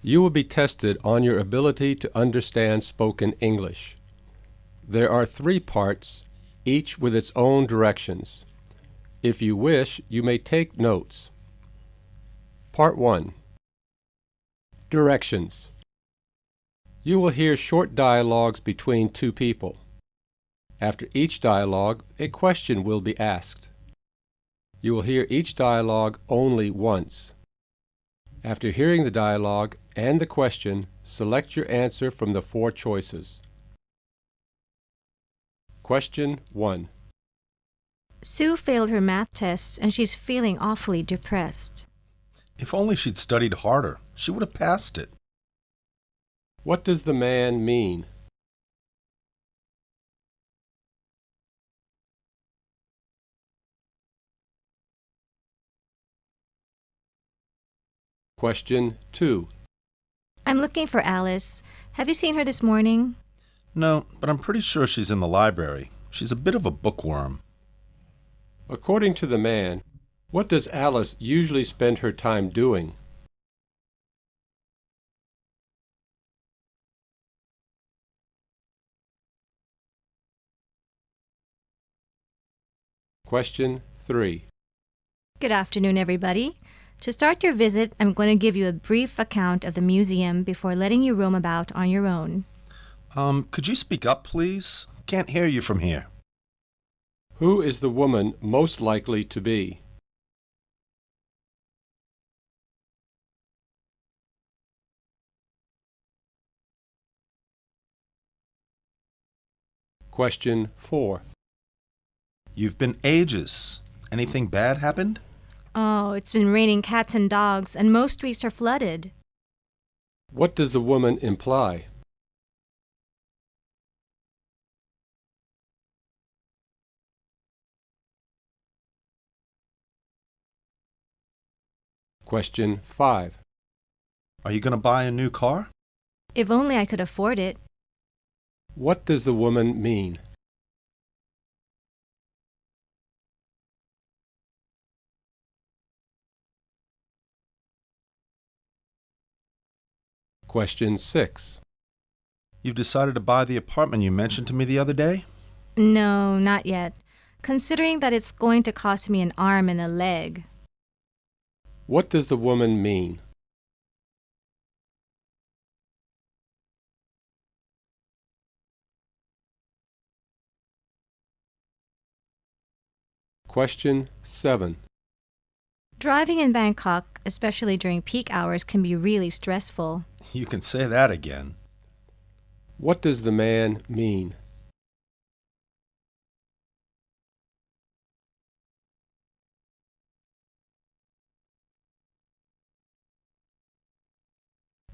You will be tested on your ability to understand spoken English. There are 3 parts, each with its own directions. If you wish, you may take notes. Part 1. Directions. You will hear short dialogues between 2 people. After each dialogue, a question will be asked. You will hear each dialogue only once. After hearing the dialogue and the question, select your answer from the 4 choices. Question 1. Sue failed her math test and she's feeling awfully depressed. If only she'd studied harder, she would have passed it. What does the man mean? Question 2. I'm looking for Alice. Have you seen her this morning? No, but I'm pretty sure she's in the library. She's a bit of a bookworm. According to the man, what does Alice usually spend her time doing? Question 3. Good afternoon, everybody. To start your visit, I'm going to give you a brief account of the museum before letting you roam about on your own. Could you speak up, please? Can't hear you from here. Who is the woman most likely to be? Question 4. You've been ages. Anything bad happened? Oh, it's been raining cats and dogs, and most streets are flooded. What does the woman imply? Question 5. Are you going to buy a new car? If only I could afford it. What does the woman mean? Question 6. You've decided to buy the apartment you mentioned to me the other day? No, not yet. Considering that it's going to cost me an arm and a leg. What does the woman mean? Question 7. Driving in Bangkok, especially during peak hours, can be really stressful. You can say that again. What does the man mean?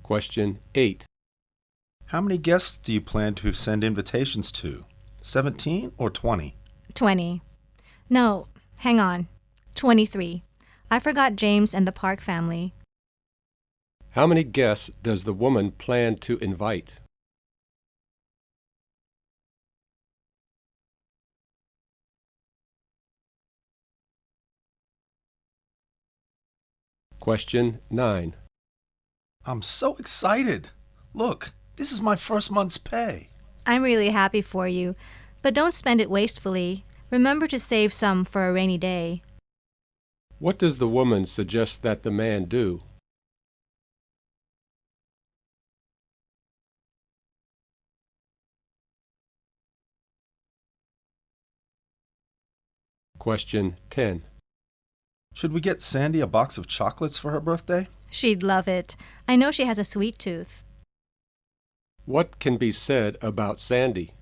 Question 8. How many guests do you plan to send invitations to? 17 or 20? 20. No, hang on. 23. I forgot James and the Park family. How many guests does the woman plan to invite? Question 9. I'm so excited. Look, this is my first month's pay. I'm really happy for you, but don't spend it wastefully. Remember to save some for a rainy day. What does the woman suggest that the man do? Question 10. Should we get Sandy a box of chocolates for her birthday? She'd love it. I know she has a sweet tooth. What can be said about Sandy?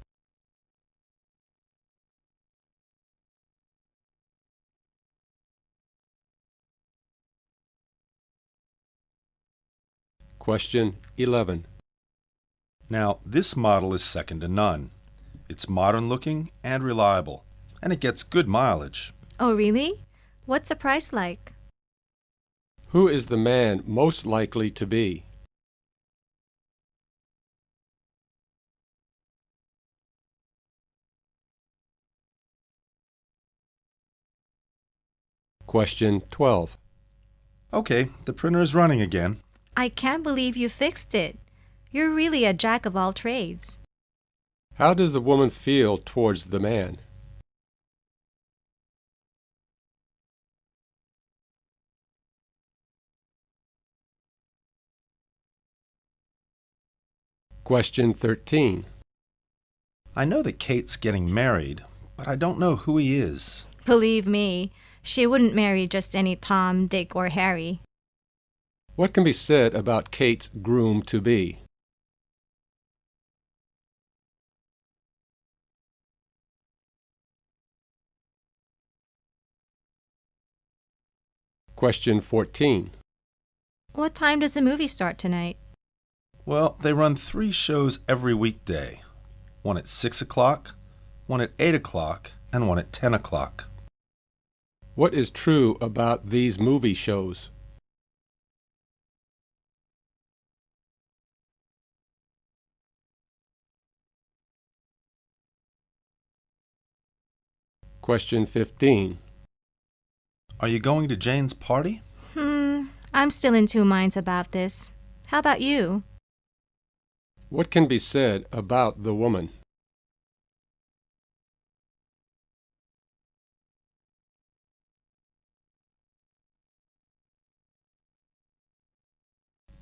Question 11. Now, this model is second to none. It's modern looking and reliable, and it gets good mileage. Oh, really? What's the price like? Who is the man most likely to be? Question 12. Okay, the printer is running again. I can't believe you fixed it. You're really a jack of all trades. How does the woman feel towards the man? Question 13. I know that Kate's getting married, but I don't know who he is. Believe me, she wouldn't marry just any Tom, Dick, or Harry. What can be said about Kate's groom-to-be? Question 14. What time does the movie start tonight? Well, they run 3 shows every weekday. One at 6 o'clock, one at 8 o'clock, and one at 10 o'clock. What is true about these movie shows? Question 15. Are you going to Jane's party? I'm still in two minds about this. How about you? What can be said about the woman?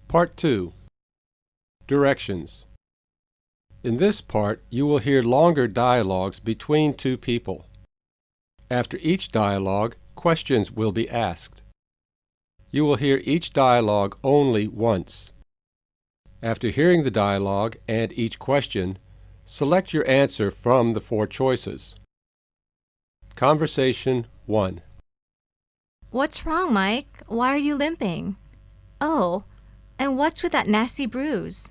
Part 2. Directions. In this part, you will hear longer dialogues between two people. After each dialogue, questions will be asked. You will hear each dialogue only once. After hearing the dialogue and each question, select your answer from the 4 choices. Conversation 1. What's wrong, Mike? Why are you limping? Oh, and what's with that nasty bruise?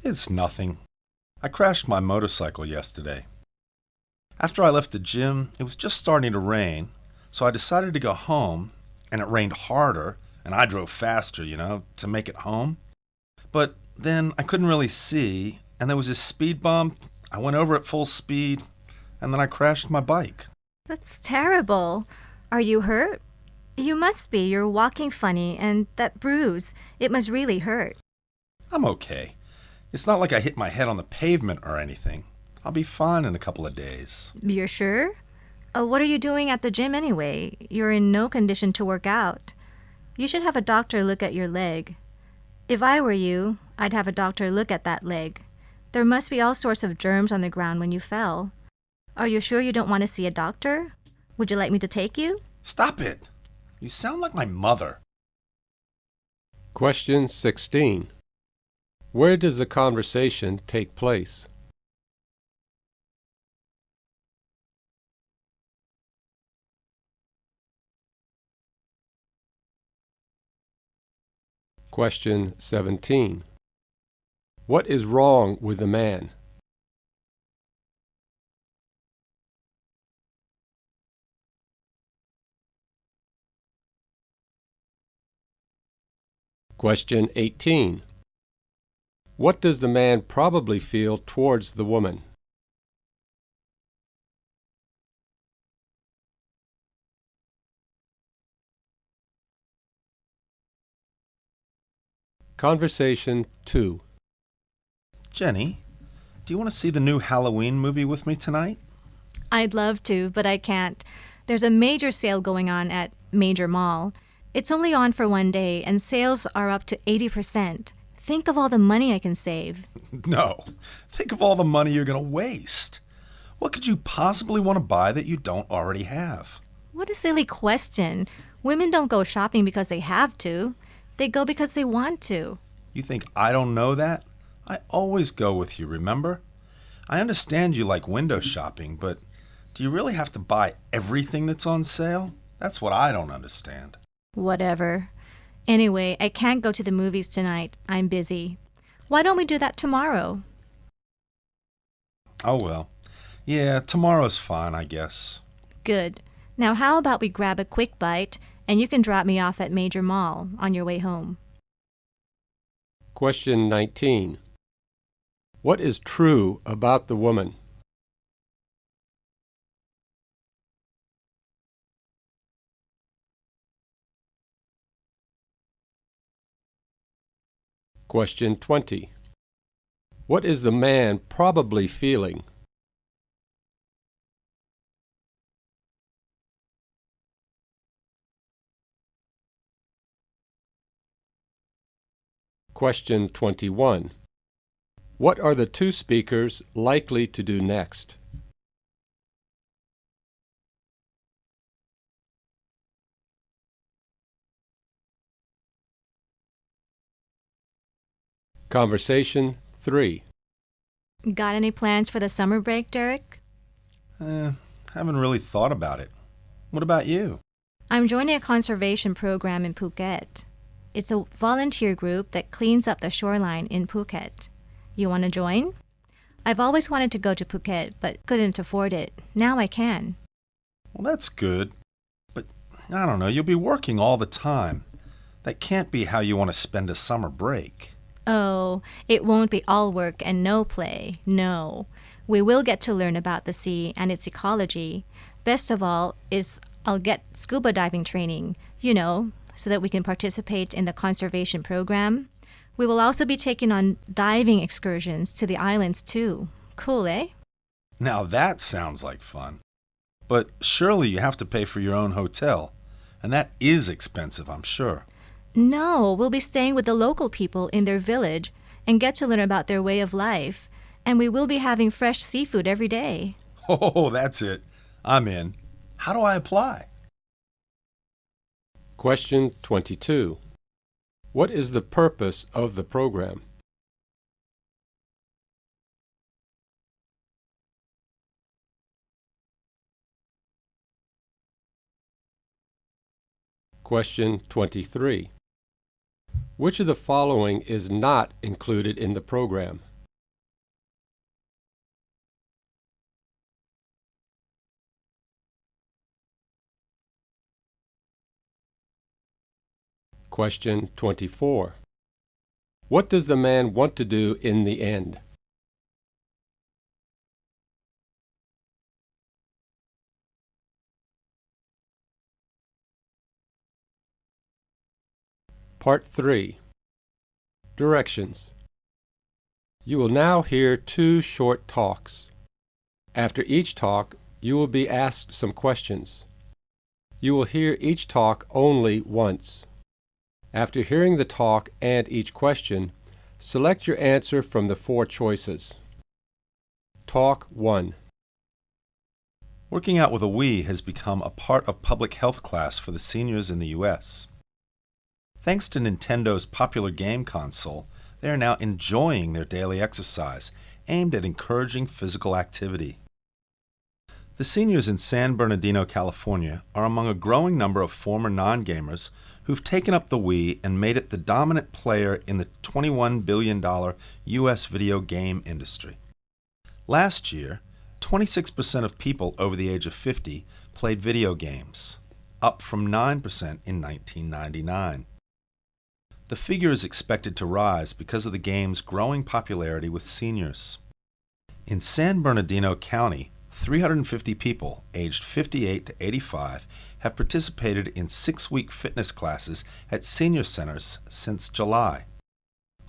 It's nothing. I crashed my motorcycle yesterday. After I left the gym, it was just starting to rain, so I decided to go home, and it rained harder, and I drove faster, to make it home. But then I couldn't really see, and there was this speed bump. I went over at full speed, and then I crashed my bike. That's terrible. Are you hurt? You must be. You're walking funny, and that bruise, it must really hurt. I'm okay. It's not like I hit my head on the pavement or anything. I'll be fine in a couple of days. You're sure? What are you doing at the gym anyway? You're in no condition to work out. You should have a doctor look at your leg. If I were you, I'd have a doctor look at that leg. There must be all sorts of germs on the ground when you fell. Are you sure you don't want to see a doctor? Would you like me to take you? Stop it! You sound like my mother. Question 16. Where does the conversation take place? Question 17. What is wrong with the man? Question 18. What does the man probably feel towards the woman? Conversation 2. Jenny, do you want to see the new Halloween movie with me tonight? I'd love to, but I can't. There's a major sale going on at Major Mall. It's only on for one day, and sales are up to 80%. Think of all the money I can save. No. Think of all the money you're going to waste. What could you possibly want to buy that you don't already have? What a silly question. Women don't go shopping because they have to. They go because they want to. You think I don't know that? I always go with you, remember? I understand you like window shopping, but do you really have to buy everything that's on sale? That's what I don't understand. Whatever. Anyway, I can't go to the movies tonight. I'm busy. Why don't we do that tomorrow? Oh well. Yeah, tomorrow's fine, I guess. Good. Now how about we grab a quick bite and you can drop me off at Major Mall on your way home. Question 19. What is true about the woman? Question 20. What is the man probably feeling? Question 21. What are the two speakers likely to do next? Conversation 3. Got any plans for the summer break, Derek? Haven't really thought about it. What about you? I'm joining a conservation program in Phuket. It's a volunteer group that cleans up the shoreline in Phuket. You want to join? I've always wanted to go to Phuket, but couldn't afford it. Now I can. Well, that's good. But, I don't know, you'll be working all the time. That can't be how you want to spend a summer break. Oh, it won't be all work and no play. No. We will get to learn about the sea and its ecology. Best of all is I'll get scuba diving training, so that we can participate in the conservation program. We will also be taking on diving excursions to the islands too. Cool, eh? Now that sounds like fun. But surely you have to pay for your own hotel. And that is expensive, I'm sure. No, we'll be staying with the local people in their village and get to learn about their way of life. And we will be having fresh seafood every day. Oh, that's it. I'm in. How do I apply? Question 22. What is the purpose of the program? Question 23. Which of the following is not included in the program? Question 24. What does the man want to do in the end? Part 3. Directions. You will now hear 2 short talks. After each talk, you will be asked some questions. You will hear each talk only once. After hearing the talk and each question, select your answer from the 4 choices. Talk 1. Working out with a Wii has become a part of public health class for the seniors in the U.S. Thanks to Nintendo's popular game console, they are now enjoying their daily exercise, aimed at encouraging physical activity. The seniors in San Bernardino, California, are among a growing number of former non-gamers who've taken up the Wii and made it the dominant player in the $21 billion U.S. video game industry. Last year, 26% of people over the age of 50 played video games, up from 9% in 1999. The figure is expected to rise because of the game's growing popularity with seniors. In San Bernardino County, 350 people aged 58 to 85 have participated in 6-week fitness classes at senior centers since July,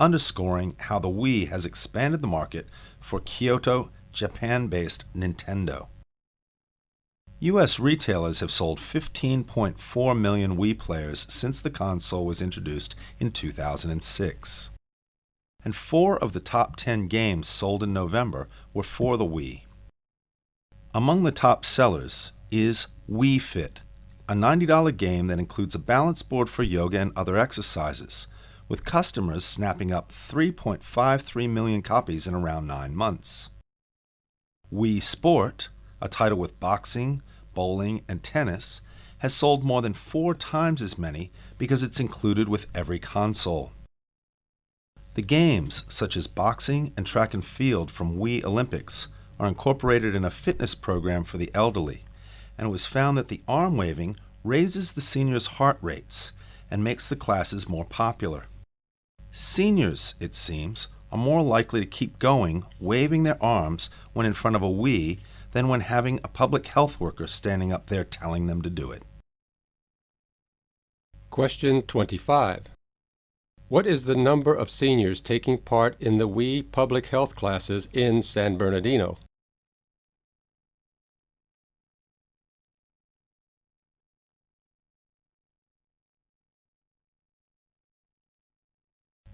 underscoring how the Wii has expanded the market for Kyoto, Japan-based Nintendo. U.S. retailers have sold 15.4 million Wii players since the console was introduced in 2006. And 4 of the top 10 games sold in November were for the Wii. Among the top sellers is Wii Fit, a $90 game that includes a balance board for yoga and other exercises, with customers snapping up 3.53 million copies in around 9 months. Wii Sport, a title with boxing, bowling, and tennis, has sold more than 4 times as many because it's included with every console. The games, such as boxing and track and field from Wii Olympics, are incorporated in a fitness program for the elderly, and it was found that the arm waving raises the seniors' heart rates and makes the classes more popular. Seniors, it seems, are more likely to keep going waving their arms when in front of a Wii than when having a public health worker standing up there telling them to do it. Question 25. What is the number of seniors taking part in the WE public health classes in San Bernardino?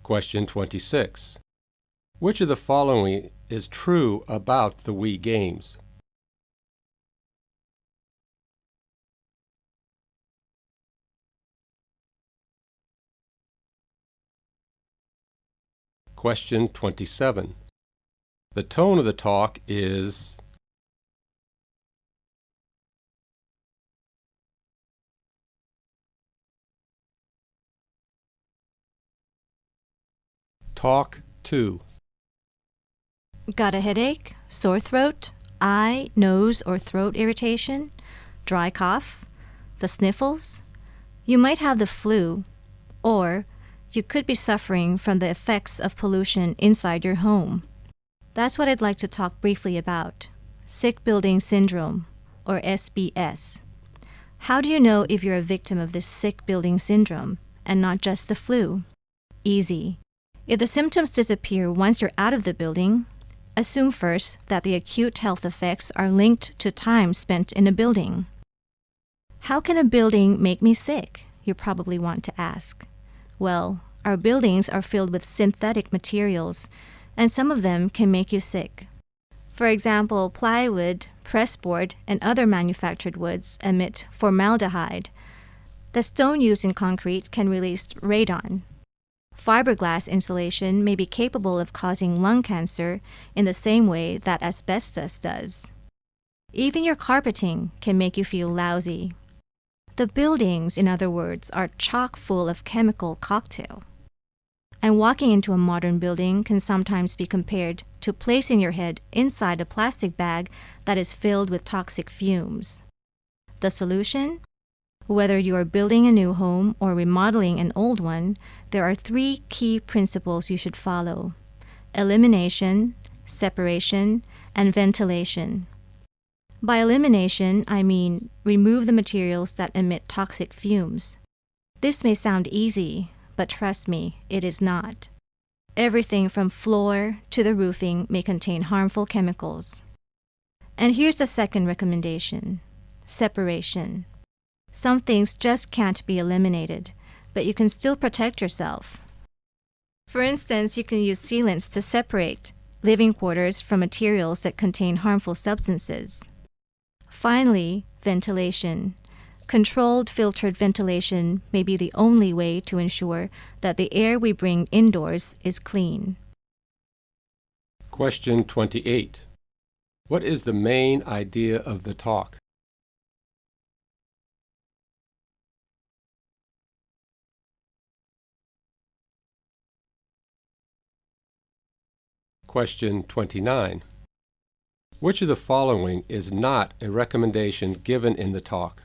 Question 26. Which of the following is true about the WE games? Question 27. The tone of the talk is Talk 2. Got a headache, sore throat, eye, nose, or throat irritation, dry cough, the sniffles? You might have the flu, or you could be suffering from the effects of pollution inside your home. That's what I'd like to talk briefly about. Sick building syndrome, or SBS. How do you know if you're a victim of this sick building syndrome and not just the flu? Easy. If the symptoms disappear once you're out of the building, assume first that the acute health effects are linked to time spent in a building. How can a building make me sick? You probably want to ask. Well, our buildings are filled with synthetic materials, and some of them can make you sick. For example, plywood, pressboard, and other manufactured woods emit formaldehyde. The stone used in concrete can release radon. Fiberglass insulation may be capable of causing lung cancer in the same way that asbestos does. Even your carpeting can make you feel lousy. The buildings, in other words, are chock full of chemical cocktail. And walking into a modern building can sometimes be compared to placing your head inside a plastic bag that is filled with toxic fumes. The solution? Whether you are building a new home or remodeling an old one, there are 3 key principles you should follow: elimination, separation, and ventilation. By elimination, I mean remove the materials that emit toxic fumes. This may sound easy, but trust me, it is not. Everything from floor to the roofing may contain harmful chemicals. And here's the second recommendation: separation. Some things just can't be eliminated, but you can still protect yourself. For instance, you can use sealants to separate living quarters from materials that contain harmful substances. Finally, ventilation. Controlled filtered ventilation may be the only way to ensure that the air we bring indoors is clean. Question 28. What is the main idea of the talk? Question 29. Which of the following is not a recommendation given in the talk?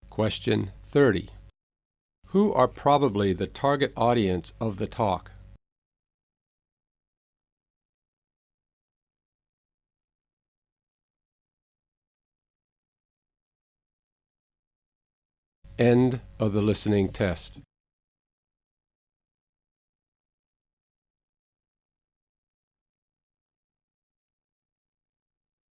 Question 30. Who are probably the target audience of the talk? End of the listening test.